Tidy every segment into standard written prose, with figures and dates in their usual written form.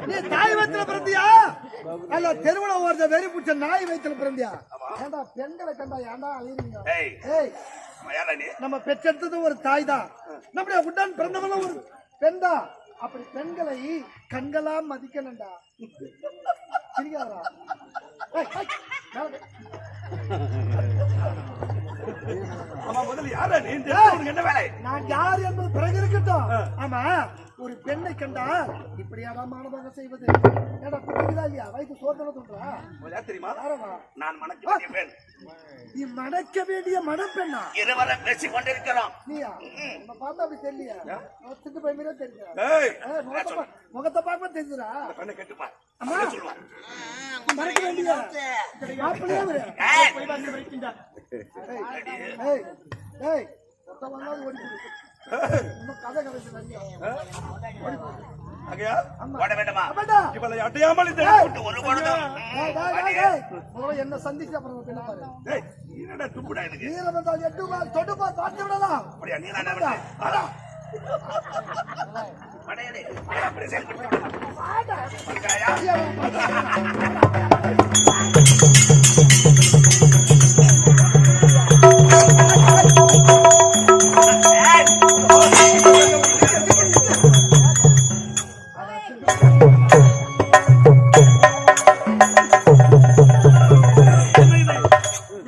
நீ தாய் வயிற்றுல பிறந்தியா அல்ல தெருவுல ஒரு வெறி பிடிச்ச நாய் வயிற்றுல பிறந்தியா? ஏண்டா பெண்களை கண்டா ஏண்டா அழியுறீங்க? நம்ம பெற்றெடுத்தது ஒரு தாய் தான், நம்முடைய உடன் பிறந்தவங்க ஒரு பெண் தான். அப்படி பெண்களை கண்களா மதிக்கணும்டா. சிரிக்காதடா. நான் யார் என்பது பிறகு இருக்கட்டும். ஆமா, ஒரு பெண்ணை கண்டா இப்படியாடா மானமாக செய்வது? ஏடா பிடிக்குதா இல்லையா? வயிற்று சோதனை சொல்றா தெரியுமா? நான் மணக்க வேண்டிய பெண். நீ மணக்க வேண்டிய மணப்பெண்ணா? இருவரை பேசிக் கொண்டிருக்கிறோம். நீயா? உன்னை பார்த்தா அப்படி தெரியலையா? சிட்டு பையன் தெரியல, முகத்தை பார்க்க தெரிஞ்சுடா. அம்மா மறக்க வேண்டிய மாப்பிள்ளையே என்ன சந்திச்சு தொடுப்பா பார்த்து விடலாம்.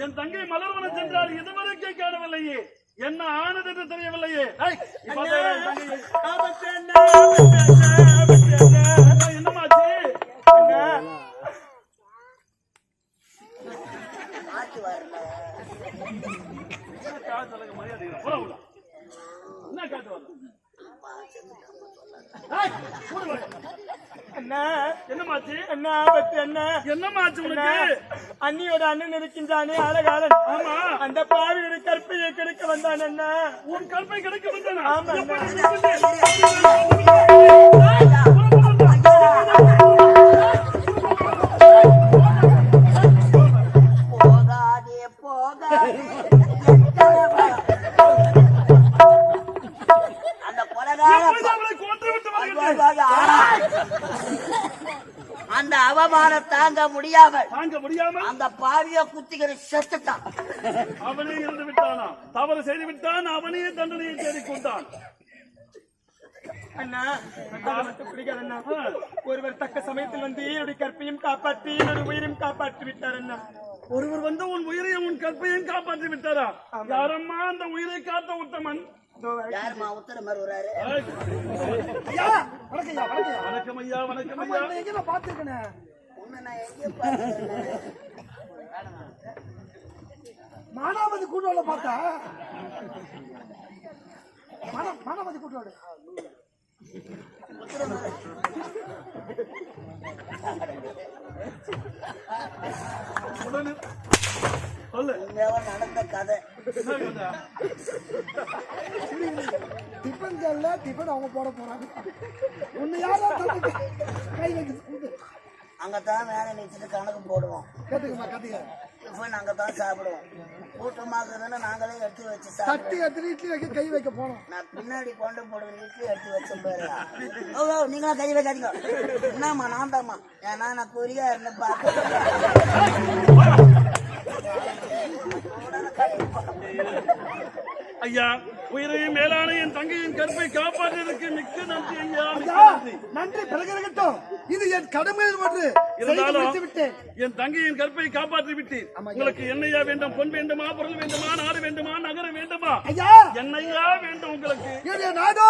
என் தங்கை மலர்வனம் சென்றால் இதுவரைக்கே காணவில்லையே, என்ன ஆனது என்று தெரியவில்லையே. என்னமாச்சு? என்ன காட்டு வரல? என்னமாச்சு? என்னமாச்சு உனக்கு? அண்ணியோட அண்ணன் இருக்கின்றானே அழகாளன். ஆமா, அந்த பாவியோட கற்பையை கிடைக்க வந்தான். என்ன உன் கற்பை கிடைக்க வந்தானா? ஆமா. போகாதே போகாதே அந்த அவமானம் தாங்க முடியாமல் அந்த பாவிய குத்திக்கிற செத்துட்டான். அவனே இருந்து விட்டானா? தவறு செய்து விட்டான், அவனே தண்டனையை தேடிக்கொண்டான். அண்ணா பிடிக்காது அண்ணா. ஒருவர் தக்க சமயத்தில் வந்து என்னுடைய கற்பையும் காப்பாற்றி என்னுடைய உயிரையும் காப்பாற்றி விட்டார் அண்ணா. ஒருவர் வந்து உன் உயிரையும் உன் கற்பையும் காப்பாற்றி விட்டாரா? யாரம்மா அந்த உயிரை காத்த உத்தமன்? யாருமா உத்தரம் வருவாரு? வணக்கம் ஐயா. வணக்கம் ஐயா. எங்க பாத்துருக்கேன் மானாமதி கூட்டோட பார்த்தா மானாமதி கூட்டோட நடந்த கதை. டிஃபன் கல்ல டிஃபன் அவங்க போட போறாங்க. ஒண்ணு யாரும் கை வைக்க அங்கதான் வேலை நினைச்சிட்டு கணக்கு போடுவோம். கேட்டுக்கமா கதையா? டிஃபன் அங்கதான் சாப்பிடுவோம். கூட்டமாக்குதுன்னு நாங்களே எடுத்து வச்சு தட்டி எடுத்து இட்லி வைக்க கை வைக்க போனோம். நான் பின்னாடி கொண்டு போடுவேன், இட்லி எடுத்து வச்ச பேரு. ஓ நீங்களா கை வைக்காதீங்க. என்னம்மா நான் தாம்மா, ஏன்னா நான் குறியா இருந்து பார்த்தேன். ஐயா, உயிரையும் மேலான என் தங்கையின் கற்பை காப்பாற்றியதற்கு மிக்க நன்றி ஐயா. நன்றி பிறகு இருக்கட்டும், இது என் கடமை ஒன்று. இருந்தாலும் என் தங்கையின் கற்பை காப்பாற்றி விட்டேன். உங்களுக்கு என்னையா வேண்டும்? பொன் வேண்டுமா? பொருள் வேண்டுமா? நாடு வேண்டுமா? நகரம் வேண்டுமா? ஐயா என்னையா வேண்டும் உங்களுக்கு? என்னுடைய நாடோ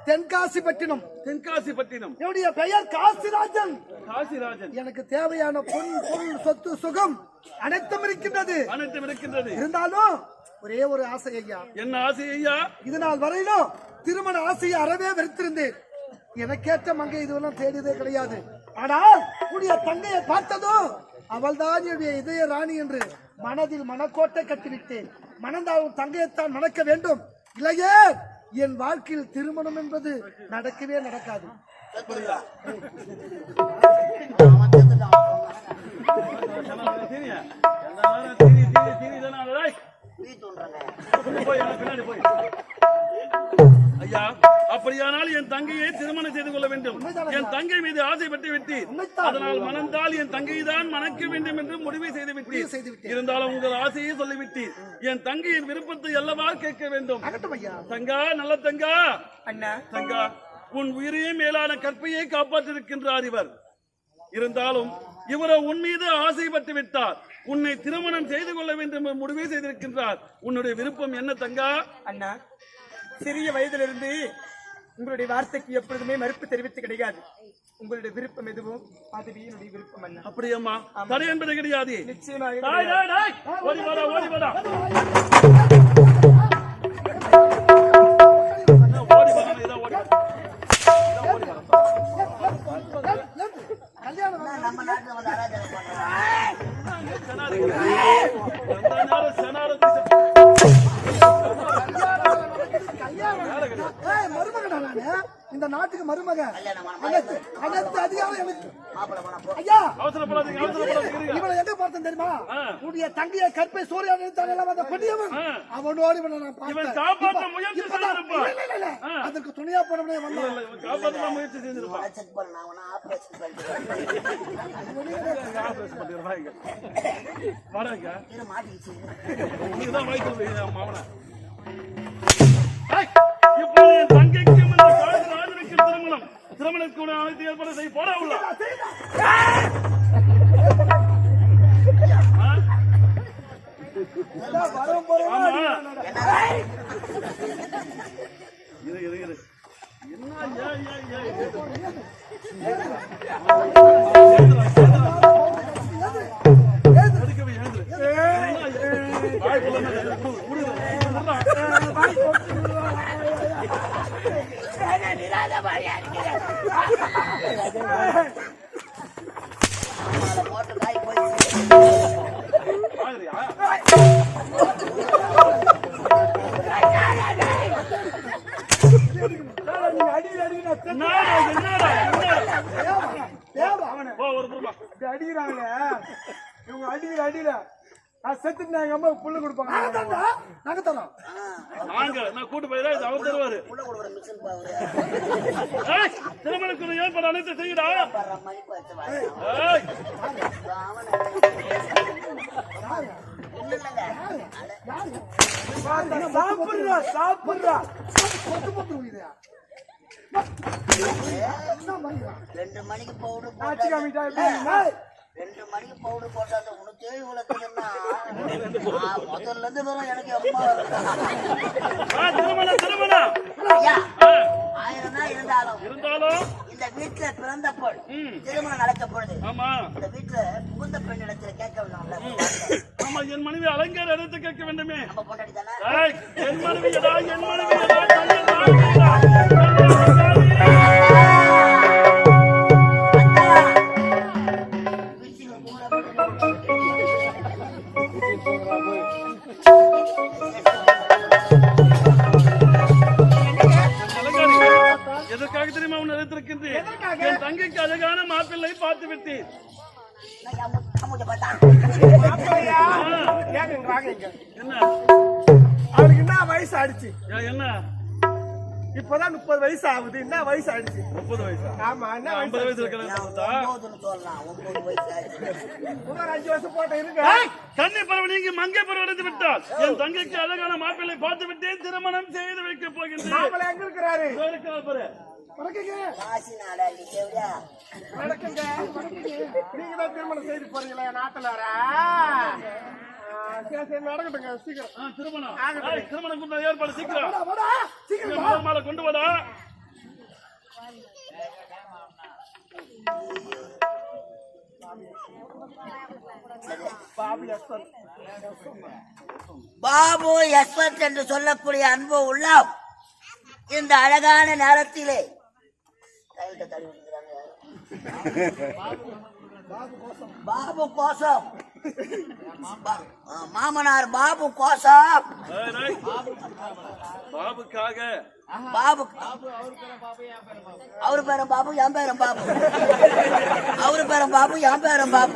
தென்காசிப்பட்டினம். தென்காசிப்பட்டினம். என்னுடைய பெயர் காசிராஜன். காசிராஜன். எனக்கு தேவையான பொன் பொருள் சொத்து சுகம் அனைத்தும் இருக்கின்றது. அனைத்தும் இருக்கின்றது. இருந்தாலும் ஒரே ஒரு ஆசை ஐயா. என்ன ஆசை ஐயா? இது நாள் வரையிலும் திருமண ஆசையை அறவே வெறுத்திருந்தேன். எனக்கேற்ற மங்கை இதுவெல்லாம் தேடியதே கிடையாது. ஆனால் உடைய தங்கையை பார்த்ததும் அவள் தான் என்னுடைய இதய ராணி என்று மனதில் மனக்கோட்டை கட்டிவிட்டேன். மணந்தாலும் தங்கையைத்தான் மணக்க வேண்டும், இல்லையே என் வாழ்க்கையில் திருமணம் என்பது நடக்கவே நடக்காது. பின்னாடி போய் ஐயா, அப்படியானால் என் தங்கையை திருமணம் செய்து கொள்ள வேண்டும். என் தங்கை மீது ஆசைப்பட்டு விட்டீர். அதனால் மணந்தால் என் தங்கை தான் மணக்க வேண்டும் என்று முடிவு செய்து விட்டீர். இருந்தாலும் உங்கள் ஆசையை சொல்லிவிட்டீர். என் தங்கையின் விருப்பத்தை அல்லவா கேட்க வேண்டும். தங்கா, நல்ல தங்கா, அண்ணா தங்கா, உன் உயிரையே மேலான கற்பையை காப்பாற்றிருக்கின்றார் இவர். இருந்தாலும் இவரோ உன் மீது ஆசைப்பட்டு விட்டார். உன்னை திருமணம் செய்து கொள்ள வேண்டும் என்று முடிவு செய்திருக்கின்றார். உன்னுடைய விருப்பம் என்ன தங்கா? அண்ணா, சிறிய வயதிலிருந்து உங்களுடைய வார்த்தைக்கு எப்பொழுதுமே மறுப்பு தெரிவித்து கிடையாது. உங்களுடைய விருப்பம் எதுவும் அதுவே என்னுடைய விருப்பம் அண்ணா. அப்படியம்மா, தடை என்பது கிடையாது. நிச்சயமாக டாய், டாய், டாய். ஓடி வாடா, ஓடி வாடா. ஓடி வாடா, இதோ ஓடி வாடா. நம்ம நாட்டுல வந்து அராஜகம் பண்றாங்க. மருமகனா நானு, இந்த நாட்டுக்கு மருமக. அனைத்து அதிகாரம் எனக்கு. மாப்பிள்ளை போனா போ. ஐயா, அவசரப்படாதீங்க, அவசரப்படாதீங்க. இவனை எங்க பார்த்தேன் தெரியுமா? உடைய தங்கையை கற்பை சூர்யா நினைத்தானே அந்த பெரியவன். அவனோடு இவனை நான் இவன் பார்த்தேன். காப்பாற்ற முயற்சி செய்திருப்பான். இல்ல, அதற்கு துணையா போனவனே வந்தான். இவன் காப்பாற்ற முயற்சி செய்திருப்பான். செக் பண்ண நான் உன்னை ஆபரேஷன் பண்ணிட்டு ஆபரேஷன் பண்ணிடுறாங்க. வாடாங்க. இரு மாட்டிக்கிச்சு. இதுதான் வயிற்று மாவன. இப்போது என் தங்கைக்கு இந்த ராஜனுக்கு திருமணத்துக்கு அனைத்து ஏற்பாடு செய்ய போட உள்ள. போட்டு காய் போயிடுச்சு. அடிக்கிறாங்க இவங்க அடியில நான் செத்துட்டு எங்க அம்மா புல்லு கொடுப்பாங்க. நாங்க தரோம். நான் கூட்டு போயிடா, இது அவர் தருவாரு. புள்ள கொடுக்குற மிஷின் பாவரு. திருமணத்துக்கு ஏற்பாடு அனைத்து செய்யடா. மதிப்பு வச்சு சாப்பிடுறா ரெண்டு மணிக்கு பவுடர் ஆட்சி காமிட்டா 2 மணிக்கு பவுடர் போட்டாங்க. உனக்கு உலகத்துக்குன்னா முதல்ல இருந்து வரும் எனக்கு அம்மா திருமணம் ஐயா, 1000 தான் இருந்தாலும் இந்த வீட்டுல பிறந்த பொருள் திருமணம் நடக்க பொழுது ஆமா, இந்த வீட்டுல புகுந்த பெண்ணிடத்துல கேட்க வேண்டாம்ல. ஆமா, என் மனைவி அலங்கார எடுத்து கேட்க வேண்டுமே. நம்ம பொண்டாட்டி தானே. என் மனைவியடா, என் மனைவியடா. எதற்காக தெரியுமா உன்னை அழைத்திருக்கின்றேன்? என் தங்கைக்கு அழகான மாப்பிள்ளை பார்த்து விட்டேன். என்ன அவளுக்கு என்ன வயசு ஆயிடுச்சு? என்ன இப்பதான் 30 வயசு ஆகுது. என்ன வயசு ஆயிடுச்சு? 30 வயசா? ஆமா, என்ன 50 வயசு இருக்கிறேன். 9 வயசு ஆயிடுச்சு. 5 வருஷம் போட்ட இருங்க. கன்னி பருவம் நீங்கி மங்கை பருவம் அடைந்து விட்டால் என் தங்கைக்கு அழகான மாப்பிள்ளை பார்த்து விட்டேன். திருமணம் செய்து வைக்க போகின்றேன். மாப்பிள்ளை எங்க இருக்கிறாரு? காசி நாடாளி தேவடியா. வணக்கங்க. நீங்க தான் திருமணம் செய்து போறீங்களா நாட்டுல? சரி நடக்கட்டுங்க, சீக்கிரம் திருமணம் கொண்டு ஏற்பாடு சீக்கிரம் மாலை கொண்டு வாடா. பாபு எஸ்பர்ட் என்று சொல்லக்கூடிய அன்பு உள்ளம் இந்த அழகான நேரத்திலே பாபு கோசம் மாமனார் பாபு கோசம் பாபுக்காக பாபு அவரு பேரும் பாபு என் பேரும் பாபு அவரு பேரும் பாபு என் பேரும் பாபு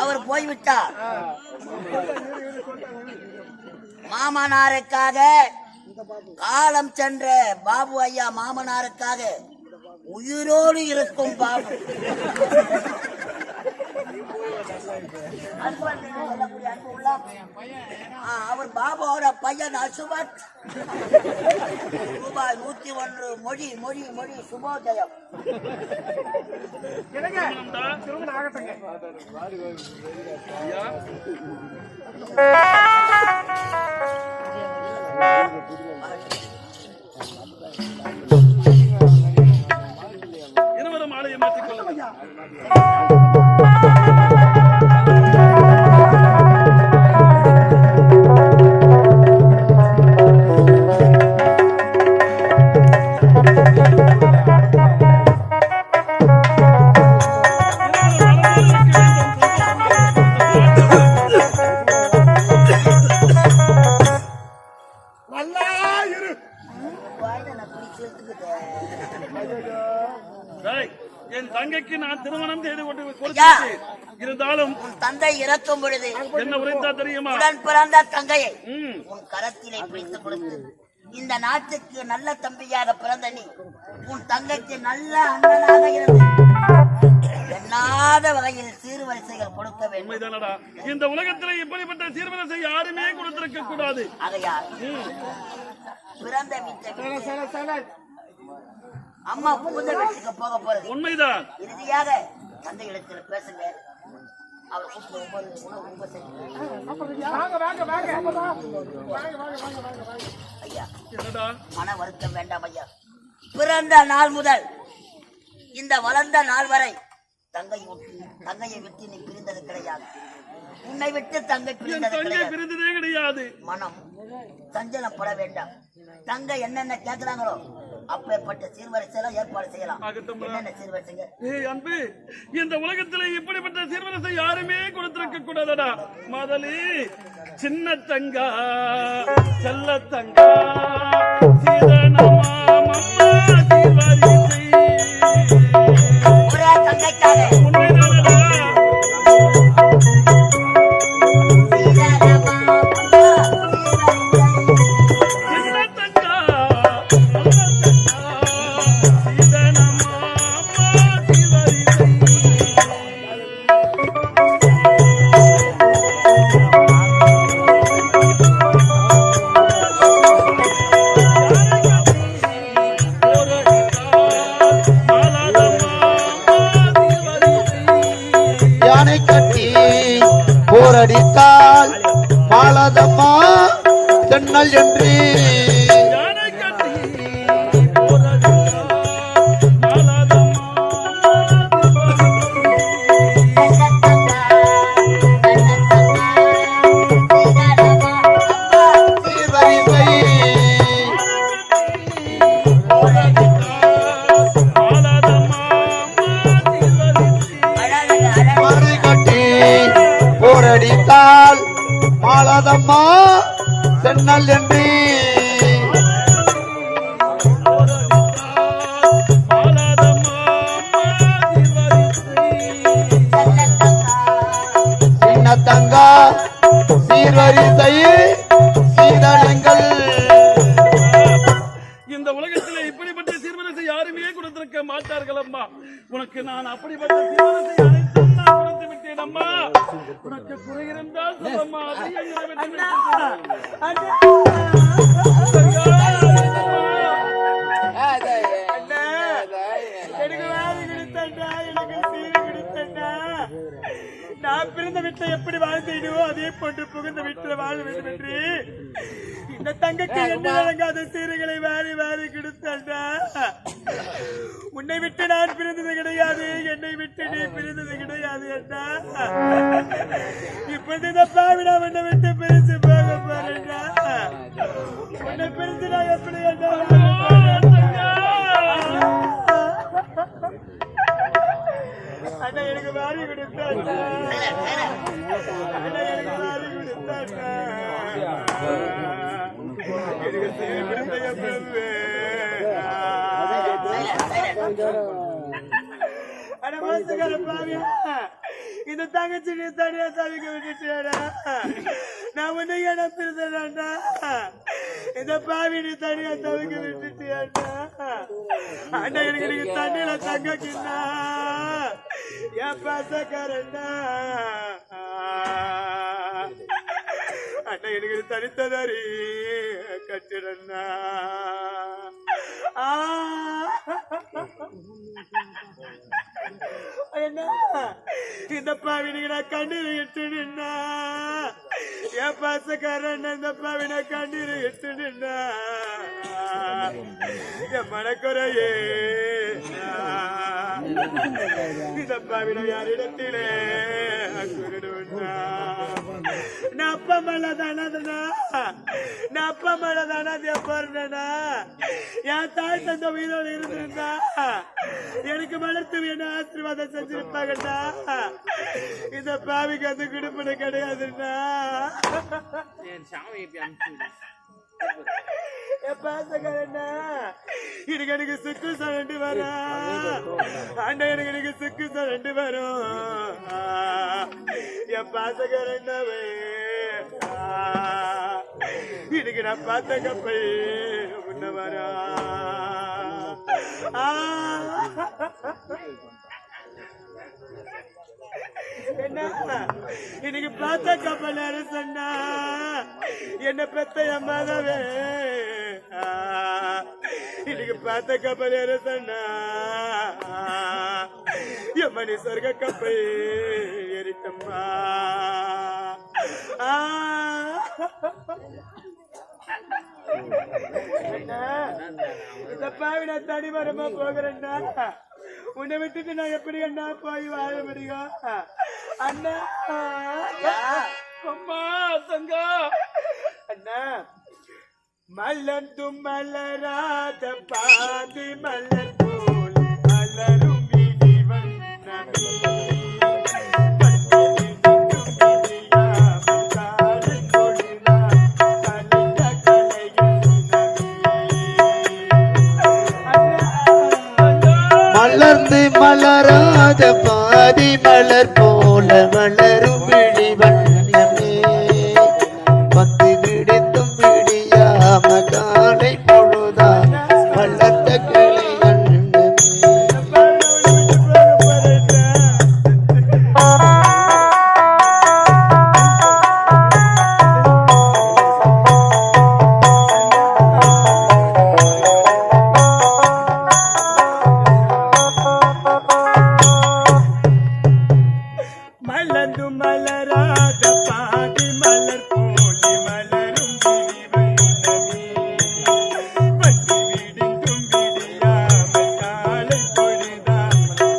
அவர் போய்விட்டார். மாமனாருக்காக காலம் சென்ற பாபு ஐயா மாமனாருக்காக உயிரோடு இருக்கும் பாபு. அவர் பாபாவோட பையன் அசுபத். ரூபாய் 101 மொழி மொழி மொழி சுபோதயம். திருமணம் ஆகட்டுங்க. இருவரும் ஆலயம் மாற்றிக் கொள்ளுங்கள். என் தங்கைக்கு நான் திருமணம் செய்து கொடுத்தேன். இருந்தாலும் உன் தந்தை இறக்கும் பொழுது என்ன உரைத்தா தெரியுமா? உடன் பிறந்த தங்கையை உன் கரத்திலே பிடித்து கொடுத்து, இந்த நாட்டுக்கு நல்ல தம்பியாக பிறந்த நீ உன் தங்கைக்கு நல்ல அண்ணனாக இருந்து எண்ணாத வகையில் சீர்வரிசைகள் கொடுக்க வேண்டும். இந்த உலகத்தில் இப்படிப்பட்ட சீர்வரிசை யாருமே கொடுத்திருக்க கூடாது. ஆகையால் பிறந்த வீட்டை அம்மா புகுந்த வீட்டுக்கு போக போறது உண்மைதான். இறுதியாக தந்தை இடத்துல பேசுங்க. அவர் ஐயா மன வருத்தம் வேண்டாம் ஐயா. பிறந்த நாள் முதல் இந்த வளர்ந்த நாள் வரை தங்கையை விட்டு நீ பிரிந்தது கிடையாது. உன்னை விட்டு தங்கை பிரிந்ததே கிடையாது. மனம் சஞ்சலப்பட வேண்டாம். தங்கை என்னென்ன கேட்கிறாங்களோ அப்பேற்பட்ட சீர்வரிசையெல்லாம் ஏற்பாடு செய்யலாம். என்னென்ன சீர்வரிசைங்க? அன்பு, இந்த உலகத்துல இப்படிப்பட்ட சீர்வரிசை யாருமே கொடுத்திருக்க கூடாதடா. முதலி சின்ன தங்கா செல்ல தங்கா ஒரே தங்கைக்காக போரடித்தால் மாலதம்மா தென்னல் என்று போரடித்தால் மாலதம்மா தென்னல் என்று சின்ன தங்கா சீர்வரிசை சீதனங்கள். இந்த உலகத்தில் இப்படிப்பட்ட சீர்வரிசை யாருமே கொடுத்திருக்க மாட்டார்கள் அம்மா. உனக்கு நான் அப்படிப்பட்ட சீர்வரிசை அனைத்தும் நான் கொடுத்து விட்டேன் அம்மா. உனக்கு குறை இருந்தால் சொல்லம்மா. நான் பிறந்த வீட்டை எப்படி வாழ்ந்தேனோ அதே போன்று புகுந்த வீட்டில் வாழ வேண்டும் என்று இந்த தங்கைக்கு என்ன வழங்காத சீர்களை வாரி வாரி கொடுத்தா. உன்னை விட்டு நான் பிறந்தது கிடையாது, என்னை விட்டு நீ பிறந்தது கிடையாது என்றா. இப்போது இந்த பாவிடா உன்னை விட்டு பிரிச்சு போக போறேன்டா. உன்னை பிரிந்து நான் எப்படி அண்ணா எனக்கு வாரி கொடுத்தா. எனக்கு வாரி கொடுத்தா. எனக்கு இந்த தங்கச்சி நீ தனியா தவிக்க விட்டுட்டா. நான் உன்னை அனுப்பிருந்தேன்டா. இந்த பாவினி தனியா தவிக்க விட்டுட்டியாண்டா. அண்ணா எனக்கு தண்ணியில தங்கக்கின்னா என் பாசக்காரண்டா. அண்ணா எனக்கு தனித்ததாரி கட்டிடண்ணா. இந்த பாவினிக்கு நான் கண்ணீர் இட்டு நின்னா என் பாசக்காரன். இந்த பாவின கண்ணீர் இட்டு நின்னா என் மனக்குறையே. இந்த பாவின யாரிடத்திலே குருடுன்னா நான் அப்பா மேல தானதுனா, நான் அப்பா மேல தானது எப்பா. என் தாய் தந்த உயிரோடு இருந்திருந்தா எனக்கு வளர்த்து என்ன ஆசீர்வாதம் செஞ்சிருப்பாங்கண்ணா. இந்த பாவிக்கு அந்த குடும்பம் கிடையாதுண்ணா. எனக்கு சுக்கு சரண்டு வரும். அண்ணா எனக்கு சுக்கு சரண்டு வரும். என் பாசகரண்ணவே இதுக்கு நான் பார்த்த கப்பை முன்ன வரா. என்ன இன்னைக்கு பார்த்த கப்பல் அரசண்ணா என்ன பெத்த அம்மாதவே. இன்னைக்கு பார்த்த கப்பல் அரசண்ணா எம்மணி சொர்க்க கப்பை எரித்தம்மா. இந்த பாவி நான் தனி மரமா போகிறேன்னா உன்னை விட்டுட்டு நான் எப்படி அண்ணா போய் வாழ முடியும்? அண்ணா அம்மா தங்கா அண்ணா மலர்ந்து மலராத பாதி மலர் போல் மலரும் விதி வண்ணமே. மலர்ந்து மலராத பாதி மலர் போல மலரும் விழி வண்ணமே. வந்து விடுத்தும் விடியாம காலை பொழுதா வளர்த்த கிளை வண்ணமே. மலர்ந்து மலராத பாதி மலர் போல மலரும் விழி வண்ணமே. வந்து விடுத்தும் விடியாமல் காலை பொழுதா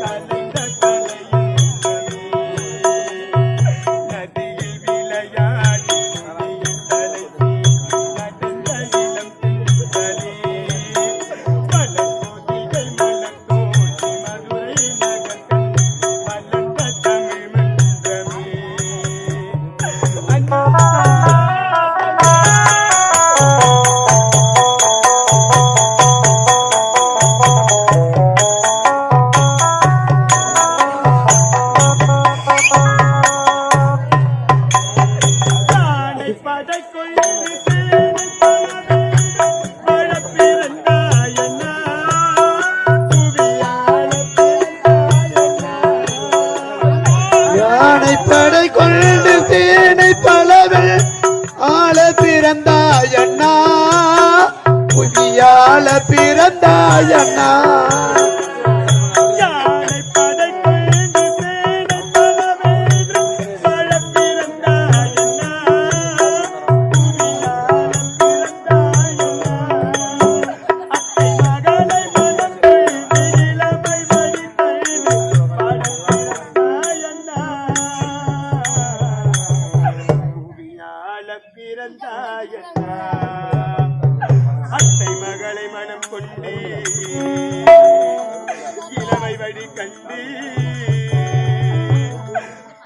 கலைந்த கலையன்றமே. நதியில் விளையாடி தலைசி நடந்த இளம் திங்களே. மலர் பொதிகை மலர் தோன்றி மதுரை நகர்கள் மலர்ந்த தமிழ் மன்றமே. அண்ணா தானை படைக்குள் சேனை பல பிறந்தாயண்ணா. புவியாள பிறந்தாயண்ணா. யானை படை கொண்டு சேனை பலவில் ஆள பிறந்தாயண்ணா. புவியாள பிறந்தாயண்ணா. யானை படைக்கொண்டு சேனை பலவேறு பல பிறந்தாயண்ணா. புவியாள பிறந்தாயண்ணா. அத்தை மகளை மணந்து இளமை வடித்தேன் பல பிறந்தாயண்ணா. புவியாள பிறந்தாயண்ணா. அத்தை மகளை மனம் கொண்டு இளமை வழி கண்டு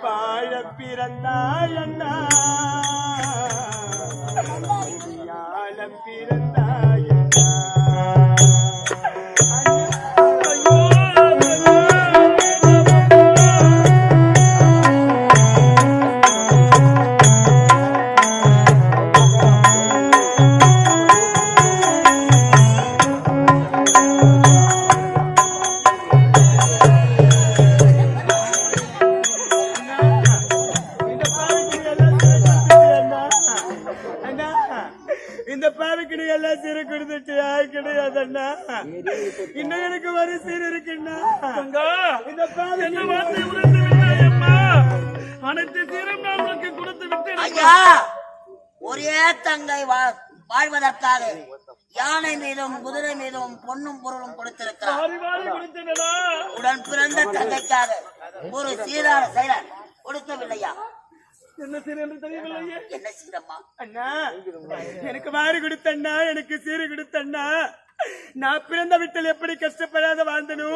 வாழ பிறந்தாயண்ணா. யாழ பிறந்தாயண்ணா. பாவிக்கு நீ எல்லாம் சீரை கொடுத்துட்டு கிடையாதுண்ணா. இன்னும் எனக்கு ஒரு சீர் இருக்குண்ணா. இந்த பாவி என்ன வார்த்தை உணர்ந்து விட்டாய் அம்மா? அனைத்து சீரும் நான் உனக்கு கொடுத்து விட்டேன். ஐயா, ஒரே தங்கை வாழ்வதற்காக யானை மீதும் குதிரை மீதும் பொன்னும் பொருளும் கொடுத்திருக்கிறார். வாரி வாரி கொடுத்தேனடா. உடன் பிறந்த தங்கைக்காக ஒரு சீரான செயலர் கொடுக்கவில்லையா? என்ன சீர் என்று தெரியவில்லையே. என்ன சீரம்மா? அண்ணா, எனக்கு வாரி கொடுத்தண்ணா, எனக்கு சீரு கொடுத்தண்ணா. நான் பிறந்த வீட்டில் எப்படி கஷ்டப்படாத வாழ்ந்தனோ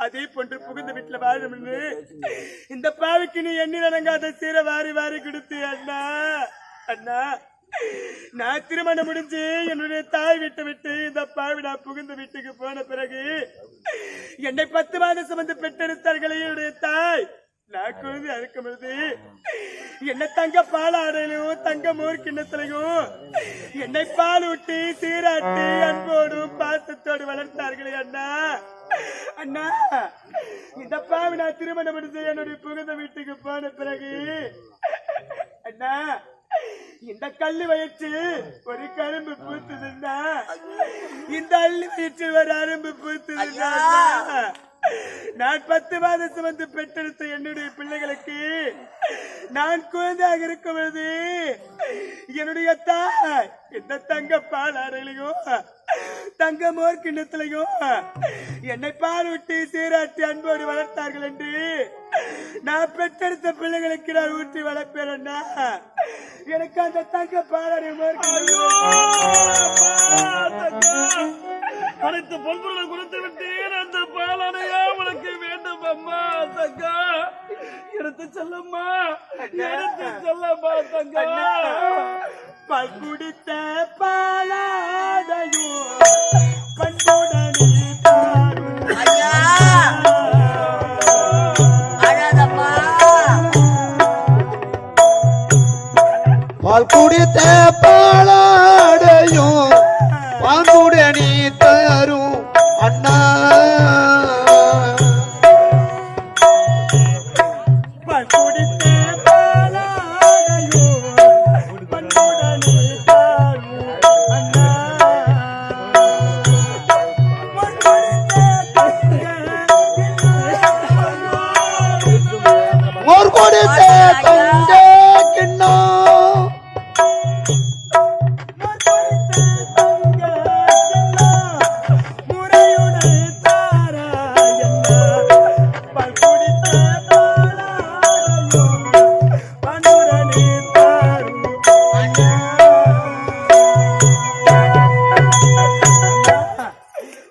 அதே போன்று புகுந்த வீட்டுல வாழணும்னு இந்த பாவிக்கு நீ எண்ணி அடங்காத சீரை வாரி வாரி கொடுத்து அண்ணா. அண்ணா, நான் திருமணம் முடிஞ்சு என்னுடைய தாய் வீட்டை விட்டு இந்த பாவி நான் புகுந்த வீட்டுக்கு போன பிறகு என்னை 10 மாதம் சுமந்து பெற்றெடுத்தார்களே என்னுடைய தாய். நான் குழந்தை அறுக்கும் பொழுது என்ன தங்க பால் ஆடையிலும் தங்க மோர் கிண்ணத்திலையும் என்னை பால் ஊட்டி சீராட்டி அன்போடும் பாசத்தோடு வளர்த்தார்களே அண்ணா. அண்ணா, இந்த பாவி நான் திருமணம் முடிஞ்சு என்னுடைய புகுந்த வீட்டுக்கு போன பிறகு அண்ணா இந்த கல்லு வயிற்று ஒரு கரும்பு பூத்துதுன்னா இந்த அள்ளி வயிற்று ஒரு அரும்பு பூத்துதுன்னா நான் 10 மாதம் சுமந்து பெற்றெடுத்த என்னுடைய பிள்ளைகளுக்கு நான் குழந்தையாக இருக்கும் பொழுது என்னுடைய தாய் இந்த தங்க பால் அறையிலையும் தங்க மோர் கிண்ணத்திலையும் என்னை பால் விட்டு சீராட்டி அன்போடு வளர்த்தார்கள் என்று நான் பெற்றெடுத்த பிள்ளைகளுக்கு நான் ஊற்றி வளர்ப்பேன். எனக்கு அந்த தங்க பாலாடை மோர் அனைத்து பொன்பொருளை கொடுத்து விட்டேன். அந்த பாலாடையா உனக்கு வேண்டும் அம்மா. தங்கா, எடுத்து செல்லம்மா, எடுத்து செல்லம்மா. தங்கா, பால் குடித்த பாலாடையோ பண்புடனே தாரும். ஐயா, அழாதம்மா. பால் குடித்த பாலாடையும் பாங்குடனே தரும் அண்ணா. பால் குடித்த பாலாடையோ பண்புடனே தாரும் அண்ணா. பால் குடித்த மோர் கொடுத்த தங்க கிண்ணம்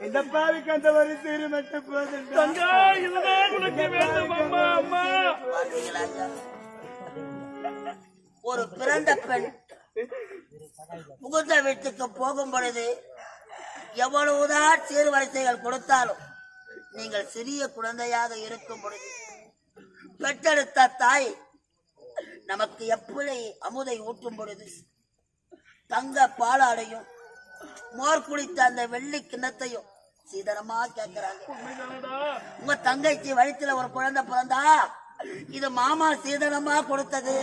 இந்த பாவிக்கு அந்த ஒரு சீரு மட்டும் போதும். தங்கா, இதுதான் உனக்கு வேண்டும் அம்மா. அம்மா, பார்த்தீங்களா ஐயா? ஒரு பிறந்த பெண் புகுந்த வீட்டுக்கு போகும் பொழுது எவ்வளவுதான் சீர்வரிசைகள் கொடுத்தாலும் நீங்கள் சிறிய குழந்தையாக இருக்கும் பொழுது பெற்றெடுத்த தாய் நமக்கு எப்படி அமுதை ஊட்டும் பொழுது தங்க பாலாடையும் மோர் குடித்த அந்த வெள்ளி கிண்ணத்தையும் சீதனமா கேட்கிறாங்க. உங்க தங்கைக்கு வயிற்றுல ஒரு குழந்தை பிறந்தா இது மாமா சீதனமா கொடுத்தது.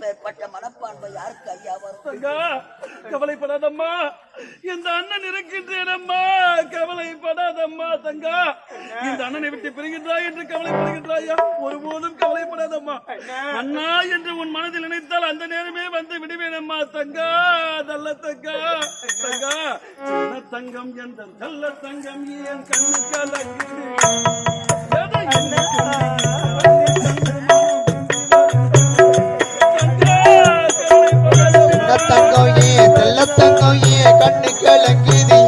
பேர்பட்ட மனப்பான்மை யாருக்கு ஐயா வரும்? தங்கா, கவலைப்படாதம்மா. இந்த அண்ணன் இருக்கின்றேனம்மா. கவலைப்படாதம்மா. தங்கா, இந்த அண்ணனை விட்டு பிரிகின்றாய் என்று கவலைப்படுகின்றாயா? ஒருபோதும் கவலைப்படாதம்மா. அண்ணா என்று உன் மனதில் நினைத்தால் அந்த நேரமே வந்து விடுவேனம்மா. தங்கா, நல்ல தங்கா. தங்கா, சின்ன தங்கம் என்ற நல்ல தங்கம் என் கண்ணு கலங்குது. தங்கம் ஏன் நல்ல தங்கம் ஏன் கண்ணு கலங்குது.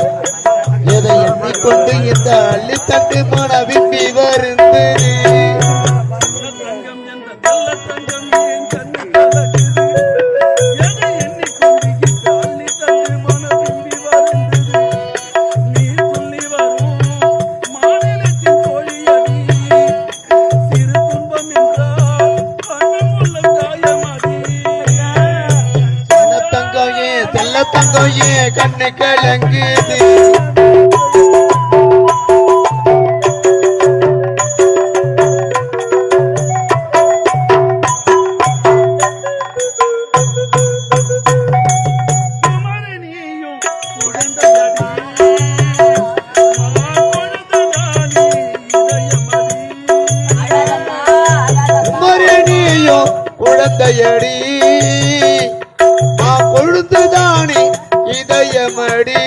எதை எண்ணிக்கொண்டு இந்த அள்ளி தட்டு மன விம்பி வருந்தது. தங்கம் என்ற நல்ல தங்கம் என் கண்ணு கலங்குது. எதை எண்ணிக்கொண்டு இந்த அள்ளி தட்டு மன விம்பி வருந்தது. நீ சொல்லி வரும் மாநிலத்தின் தோழியடி. சிறு துன்பம் என்றால் அண்ணன் உள்ள தாயமடி. தங்கம் ஏன் செல்ல தங்கம் ஏன் கண்ணு கலங்குது. குமரி இல்லையடி பொழுதுதானே இதயமடி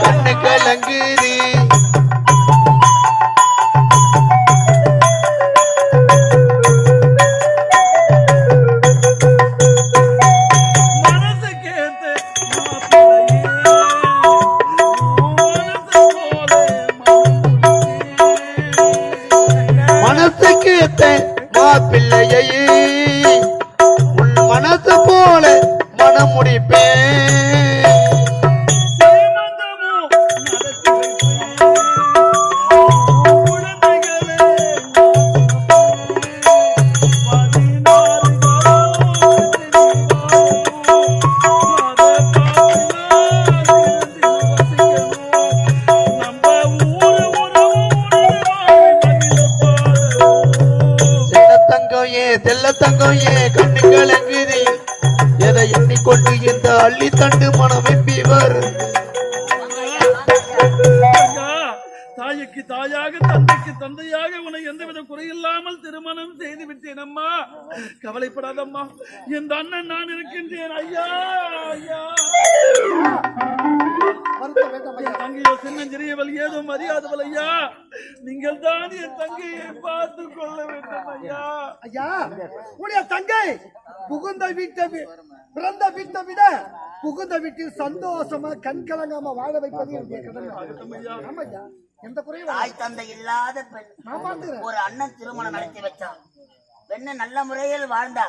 கண்ணு கலங்குது மனசுக்கு மாப்பிள்ளையை உன் மனசு போல மனம் முடிப்பேன் செல்ல தங்கம் ஏன் கண்ணு கலங்குது எதை எண்ணிக்கொண்டு இந்த அள்ளி தண்டு மனம் வெம்பிவர் தாய்க்கு தாயாக தந்தைக்கு தந்தையாக உன்னை எந்தவித குறையில்லாமல் திருமணம் செய்து விட்டேன் அம்மா. கவலைப்படாதம்மா, என் அண்ணன் நான் இருக்கின்றேன். ஐயா ஐயா, தங்கையோ சின்னஞ்சிறியவள் ஏதோ மரியாதவள் ஐயா. நீங்கள் தான் என் தங்கையை பார்த்து கொள்ள வேண்டும் ஐயா. ஐயா, உடைய தங்கை புகுந்த வீட்டை பிறந்த வீட்டை விட புகுந்த வீட்டில் சந்தோஷமா கண் கலங்காம வாழ வைப்பது என்னுடைய கடமை. எந்த குறையும் தாய் தந்தை இல்லாத பெண் ஒரு அண்ணன் திருமணம் நடத்தி வச்சான். பெண்ணு நல்ல முறையில் வாழ்ந்தா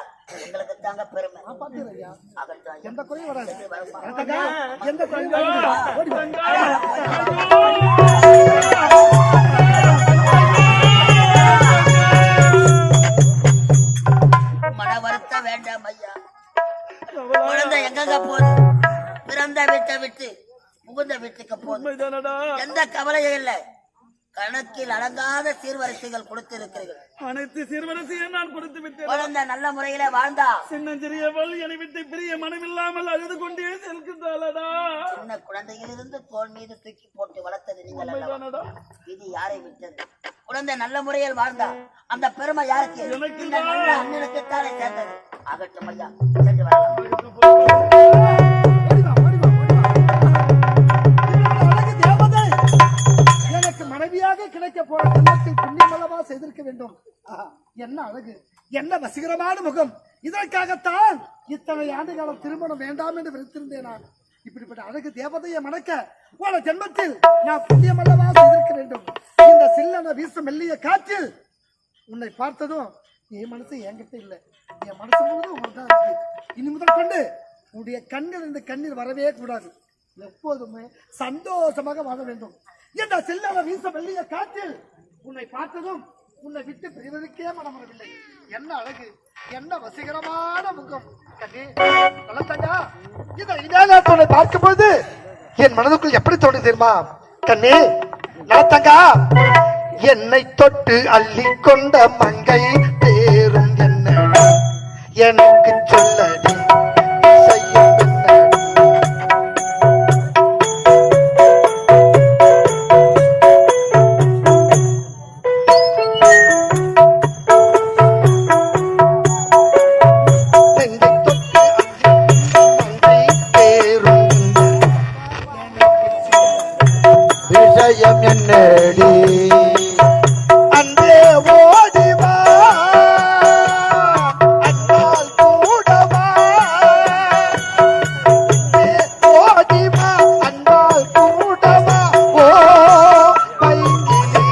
எங்களுக்கு தாங்க பெருமை. எந்த குறையும் வராது. எந்த மன வருத்த வேண்டாம் ஐயா. குழந்தை எங்க போகுது? பிறந்த வீட்டை விட்டு புகுந்த வீட்டுக்கு போகுது. எந்த கவலையும் இல்லை. கணக்கில் அடங்காத சீர்வரிசைகள் கொடுத்திருக்கிறீர்கள். அனைத்து சீர்வரிசையும் நான் கொடுத்து விட்டேன். குழந்தை நல்ல முறையில வாழ்ந்தா சின்னஞ்சிறியவள் என்னை விட்டு பிரிய மனமில்லாமல் அழுது கொண்டே செல்கின்றாளடா. சின்ன குழந்தையிலிருந்து தோல் மீது தூக்கி போட்டு வளர்த்தது நீங்கள். இது யாரை விட்டது? குழந்தை நல்ல முறையில் வாழ்ந்தா அந்த பெருமை யாருக்கு? இந்த நல்ல அண்ணனுக்கு தானே சேர்ந்தது. அகட்டும் ஐயா, சென்று வரலாம். மனைவியாக கிடைக்க போற ஜென்மத்தில் புண்ணியமல்லவா செய்திருக்க வேண்டும். என்ன அழகு, என்ன வசீகரமான முகம். இதற்காகத்தான் இத்தனை ஆண்டு காலம் திருமணம் வேண்டாம் என்று விருத்திருந்தேன். நான் இப்படிப்பட்ட அழகு தேவதையை மணக்க போன ஜென்மத்தில் நான் புண்ணியமல்லவா செய்திருக்க வேண்டும். இந்த சில்லன வீச மெல்லிய காற்றில் உன்னை பார்த்ததும் என் மனசு என்கிட்ட இல்லை, என் மனசு முழுவதும் உங்கள்தான் இருக்கு. இனி முதல் கொண்டு உன்னுடைய கண்ணில் இந்த கண்ணீர் வரவே கூடாது. எப்போதுமே சந்தோஷமாக வாழ வேண்டும். இந்த செல்லவ வீச வெள்ளிய காற்றில் உன்னை பார்த்ததும் உன்னை விட்டு பிரிவதற்கே மனம் வரவில்லை. என்ன அழகு, என்ன வசீகரமான முகம். கண்ணே வளர்த்தங்கா, இதை பார்க்கும்போது என் மனதுக்குள் எப்படி தோணுது தெரியுமா? கண்ணே வளர்த்தங்கா, என்னை தொட்டு அள்ளி கொண்ட மங்கை பேரும் என்ன எனக்கு சொல்லடி செய்யும் என்னடி அன்றே ஓடிவா அன்னால் கூடவா ஓடிவா அன்னால் கூடவா ஓ பைங்கிலி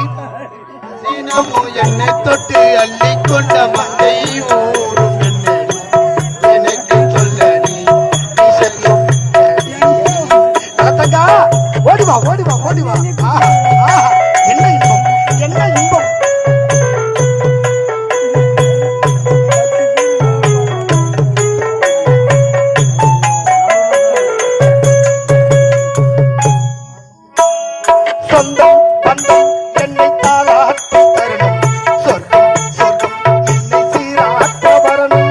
தினமோ என்னை தொட்டு அள்ளி கொண்ட மங்கை ஊரும் என்னடி எனக்கு சொல்லடி நீ செல்லும் தத்தங்கா ஓடிவா ஓடிவா ஓடிவா. என்ன இன்பம், என்ன இன்பம். சொந்தம் பந்தம் என்னை தாளாட்டும் தருணம் சொர்க்கம் சொர்க்கம் என்னை சீராட்ட வரணும்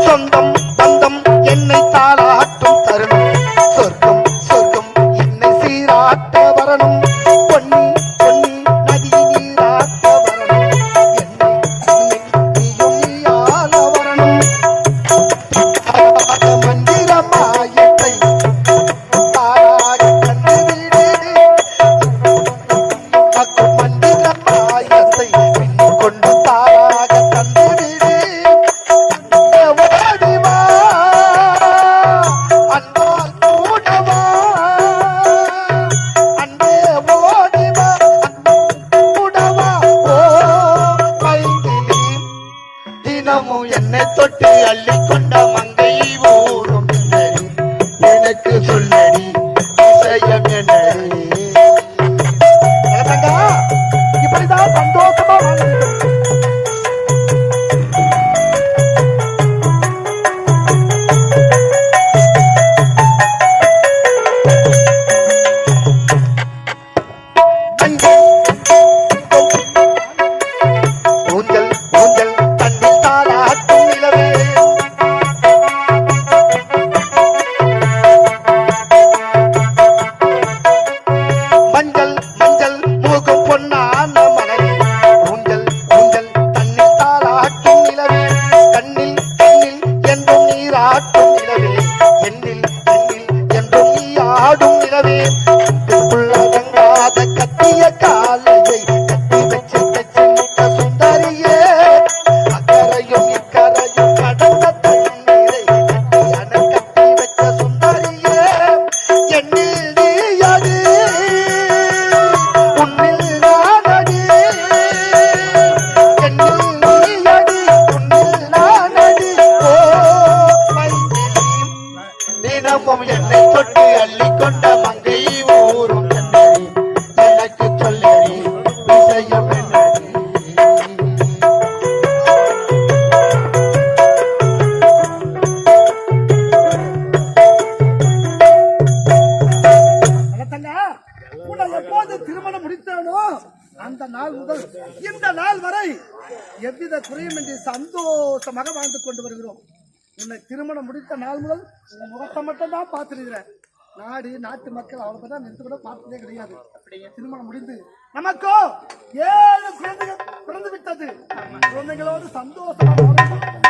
சொந்தம் பந்தம் என்னை தாளாட்டும் தருணம் சொர்க்கம் சொர்க்கம் என்னை சீராட்ட வரணும் பொன்னி பொன்னி நதி நீராட்ட வரணும் என்னை நீயும் நீயால வரணும் மந்திர மாயத்தை தாராக கண்டுவிடு மந்திர மாயத்தை கொண்டு தாராக தந்துவிடு ஓடிவா அன்பால் கூடவா அன்பே ஓடிவா கூடவா ஓ மைதிலி தினமும் என்னை தொட்டு அள்ளிக்கொண்ட மங்கை ஊரும் என்னடி எனக்கு சொல்லடி விஷயம் என்னடி தங்கா, இப்படிதான் சந்தோஷமா வாழ்ந்துட்டு ஊஞ்சல் ஊஞ்சல் தன்னில் தாளாட்டும் நிலவே மஞ்சள் மஞ்சள் மூகம் பொன்னான மலரே ஊஞ்சல் ஊஞ்சல் தன்னில் தாளாட்டும் நிலவே கண்ணில் கண்ணில் என்றும் நீராட்டும் நிலவே எண்ணில் எண்ணில் என்றும் நீ ஆடும் நிலவே உள்ளடங்காத கத்திய காலையை கட்டி வச்சு வச்சு சுந்தரியே அக்கரையும் இக்கரையும் கடந்த தண்ணீரை கட்டி அணை கட்டி வச்ச சுந்தரியே எண்ணில் நீயடி உன்னில் நானடி எண்ணில் நீயடி உன்னில் நானடி ஓ மைதிலி தினமும் என்னை தொட்டு அள்ளிக்கொண்ட மங்கை ஊரும் என்னடி எனக்கு சொல்லடி விஷயம் என்னடி தங்கா, உன்னை எப்போது திருமணம் முடித்தானோ அந்த நாள் முதல் இந்த நாள் வரை எவ்வித குறையுமின்றி சந்தோஷமாக வாழ்ந்து கொண்டு வருகிறோம். உன்னை திருமணம் முடித்த நாள் முதல் உன் முகத்தை மட்டும் தான் பார்த்துருக்கிறேன். நாடு நாட்டு மக்கள் அவ்வளவு தான் நிறுத்து கூட பார்த்ததே கிடையாது. திருமணம் முடிந்து நமக்கோ 7 குழந்தைகள் பிறந்து விட்டது. குழந்தைகளோடு சந்தோஷமாக